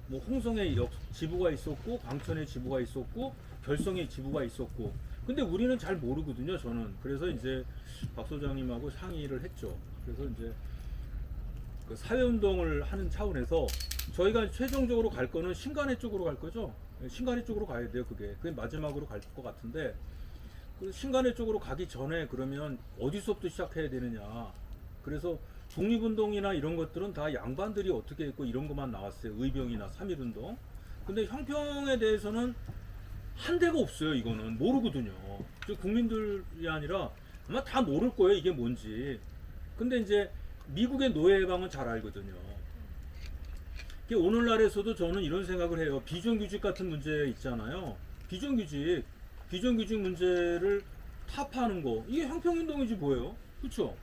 Speaker 3: 뭐 홍성에 지부가 있었고 광천에 지부가 있었고 결성에 지부가 있었고 근데 우리는 잘 모르거든요. 저는 그래서 이제 박 소장님하고 상의를 했죠. 그래서 이제 그 사회운동을 하는 차원에서 저희가 최종적으로 갈 거는 신간회 쪽으로 갈 거죠. 신간회 쪽으로 가야 돼요. 그게 마지막으로 갈 것 같은데 그 신간회 쪽으로 가기 전에 그러면 어디서부터 시작해야 되느냐. 그래서 독립운동이나 이런 것들은 다 양반들이 어떻게 했고 이런 것만 나왔어요. 의병이나 3.1운동. 근데 형평에 대해서는 한 대가 없어요. 이거는 모르거든요. 국민들이 아니라 아마 다 모를 거예요. 이게 뭔지. 근데 이제 미국의 노예해방은 잘 알거든요. 오늘날에서도 저는 이런 생각을 해요. 비정규직 같은 문제 있잖아요. 비정규직 문제를 타파하는 거 이게 형평운동이지 뭐예요? 그렇죠?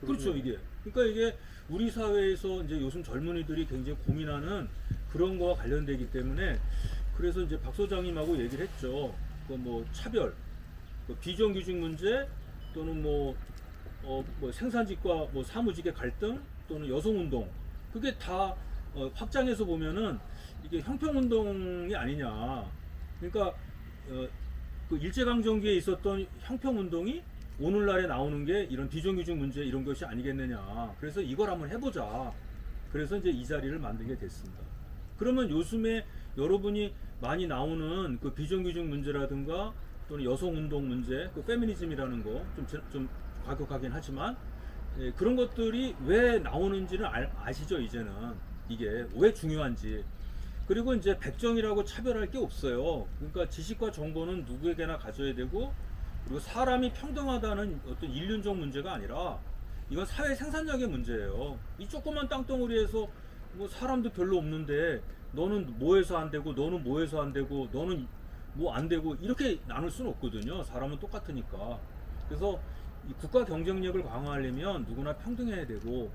Speaker 3: 그렇죠. 이게 그러니까 이게 우리 사회에서 이제 요즘 젊은이들이 굉장히 고민하는 그런 거와 관련되기 때문에 그래서 이제 박 소장님하고 얘기를 했죠. 그 뭐 차별, 그 비정규직 문제 또는 뭐 생산직과 뭐 사무직의 갈등 또는 여성운동 그게 다 확장해서 보면은 이게 형평운동이 아니냐. 그러니까 그 일제강점기에 있었던 형평운동이 오늘날에 나오는 게 이런 비정규직 문제 이런 것이 아니겠느냐. 그래서 이걸 한번 해보자. 그래서 이제 이 자리를 만들게 됐습니다. 그러면 요즘에 여러분이 많이 나오는 그 비정규직 문제라든가 또는 여성운동 문제, 그 페미니즘이라는 거 좀 과격하긴 하지만 그런 것들이 왜 나오는지는 아시죠 이제는. 이게 왜 중요한지. 그리고 이제 백정이라고 차별할 게 없어요. 그러니까 지식과 정보는 누구에게나 가져야 되고 그리고 사람이 평등하다는 어떤 인륜적 문제가 아니라 이건 사회 생산력의 문제예요. 이 조그만 땅덩어리에서 뭐 사람도 별로 없는데 너는 뭐 해서 안 되고 너는 뭐 해서 안 되고 너는 뭐 안 되고 이렇게 나눌 수는 없거든요. 사람은 똑같으니까. 그래서 이 국가 경쟁력을 강화하려면 누구나 평등해야 되고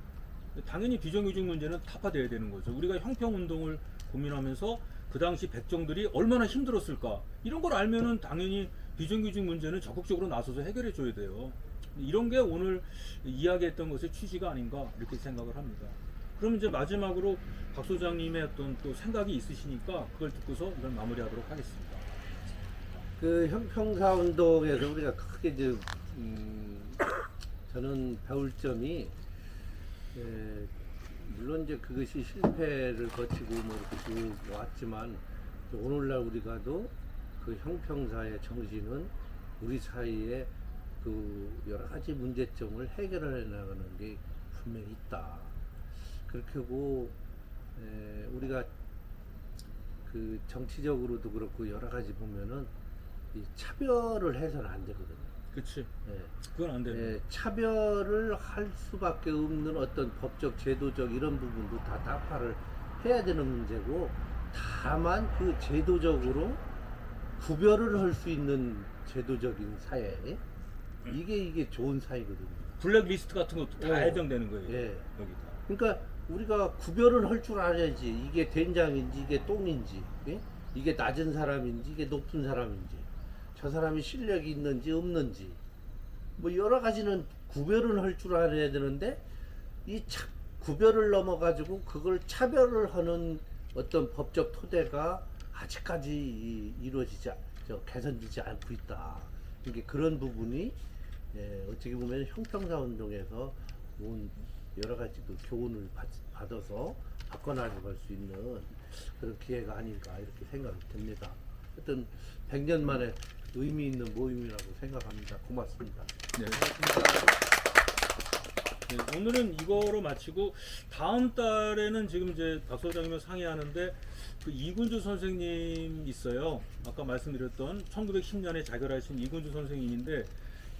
Speaker 3: 당연히 비정규직 문제는 타파돼야 되는 거죠. 우리가 형평운동을 고민하면서 그 당시 백정들이 얼마나 힘들었을까 이런 걸 알면은 당연히 비정규직 문제는 적극적으로 나서서 해결해 줘야 돼요. 이런 게 오늘 이야기했던 것의 취지가 아닌가 이렇게 생각을 합니다. 그럼 이제 마지막으로 박 소장님의 어떤 또 생각이 있으시니까 그걸 듣고서 이걸 마무리하도록 하겠습니다.
Speaker 2: 그 형평사 운동에서 우리가 크게 이제 저는 배울 점이 물론 이제 그것이 실패를 거치고 뭐 이렇게 쭉 왔지만 오늘날 우리가도 그 형평사의 정신은 우리 사이에 그 여러 가지 문제점을 해결해 나가는 게 분명히 있다. 그렇게 하고 우리가 그 정치적으로도 그렇고 여러 가지 보면은 이 차별을 해서는 안 되거든요.
Speaker 3: 그렇지.
Speaker 2: 예.
Speaker 3: 그건 안 됩니다.
Speaker 2: 차별을 할 수밖에 없는 어떤 법적, 제도적 이런 부분도 다 타파를 해야 되는 문제고, 다만 그 제도적으로 구별을 할 수 있는 제도적인 사회, 이게 좋은 사회거든요.
Speaker 3: 블랙리스트 같은 것도 다
Speaker 2: 예.
Speaker 3: 해당되는 거예요.
Speaker 2: 예.
Speaker 3: 여기다.
Speaker 2: 그러니까 우리가 구별을 할 줄 알아야지. 이게 된장인지 이게 똥인지, 예? 이게 낮은 사람인지 이게 높은 사람인지, 저 사람이 실력이 있는지 없는지, 뭐 여러 가지는 구별을 할 줄 알아야 되는데 이 구별을 넘어가지고 그걸 차별을 하는 어떤 법적 토대가 아직까지 이루어지지 개선되지 않고 있다. 이게 그런 부분이 어떻게 보면 형평사 운동에서 온 여러 가지 그 교훈을 받아서 바꿔나갈 수 있는 그런 기회가 아닌가 이렇게 생각이 듭니다. 하여튼 100년 만에 의미 있는 모임이라고 생각합니다. 고맙습니다.
Speaker 3: 네. 네, 오늘은 이거로 마치고 다음 달에는 지금 이제 박 소장님과 상의하는데 그 이군주 선생님 있어요. 아까 말씀드렸던 1910년에 자결하신 이군주 선생님인데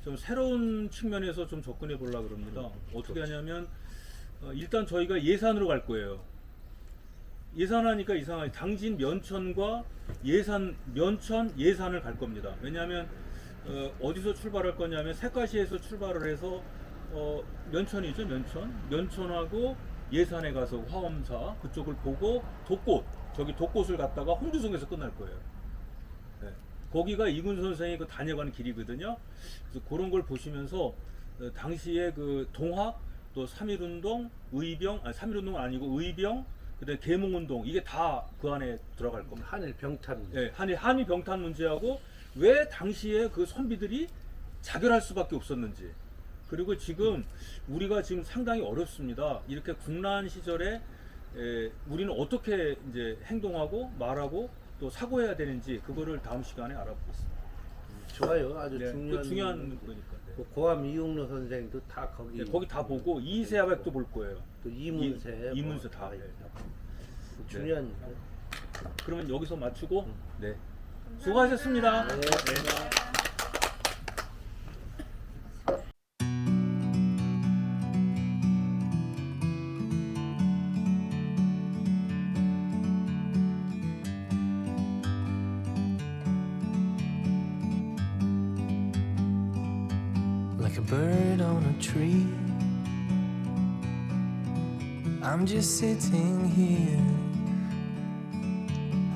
Speaker 3: 좀 새로운 측면에서 좀 접근해 보려고 그럽니다. 어떻게 하냐면 일단 저희가 예산으로 갈 거예요. 예산하니까 이상하게 당진 면천과 면천 예산을 갈 겁니다. 왜냐하면 어디서 출발할 거냐면 색가시에서 출발을 해서 면천이죠. 면천하고 예산에 가서 화엄사 그쪽을 보고 독꽃을 갔다가 홍두성에서 끝날 거예요. 네. 거기가 이군 선생이 그 다녀가는 길이거든요. 그래서 그런 걸 보시면서 당시에 그 동학 또 3.1운동, 3.1운동은 아니고 의병, 그다음에 계몽운동 이게 다 그 안에 들어갈 겁니다.
Speaker 2: 한일 병탄.
Speaker 3: 네, 한일 병탄 문제하고 왜 당시에 그 선비들이 자결할 수밖에 없었는지, 그리고 지금 우리가 지금 상당히 어렵습니다. 이렇게 국난 시절에 우리는 어떻게 이제 행동하고 말하고 또 사고해야 되는지 그거를 다음 시간에 알아보겠습니다.
Speaker 2: 좋아요. 아주
Speaker 3: 네, 중요한 거니까. 네.
Speaker 2: 고암 이용로 선생도 다 거기.
Speaker 3: 네, 거기 다 보고 이세아백도 볼 거예요.
Speaker 2: 또 이문세.
Speaker 3: 이문세 다. 네.
Speaker 2: 중요한.
Speaker 3: 그러면 여기서 마치고 네. 수고하셨습니다.
Speaker 2: 네.
Speaker 1: Like a bird on a tree, I'm just sitting here.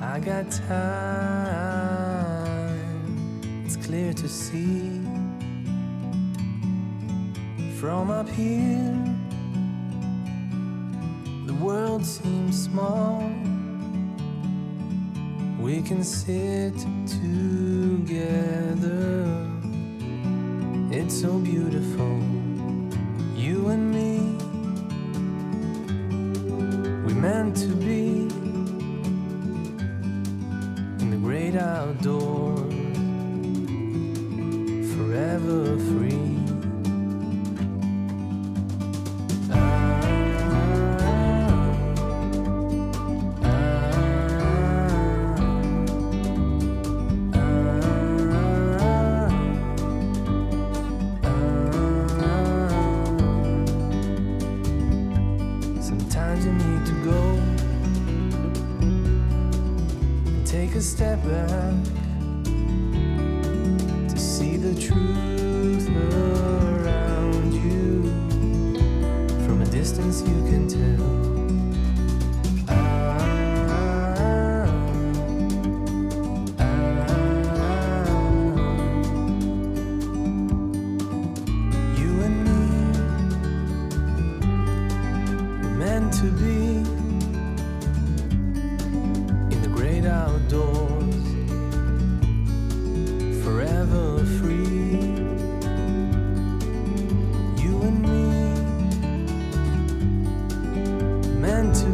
Speaker 1: I got time, it's clear to see. From up here, the world seems small. We can sit together. It's so beautiful, you and me. We meant to be in the great outdoors, forever free. Sometimes you need to go take a step back to see the truth around you. From a distance you can tell. You and me were meant to be in the great outdoors, forever free. You and me meant to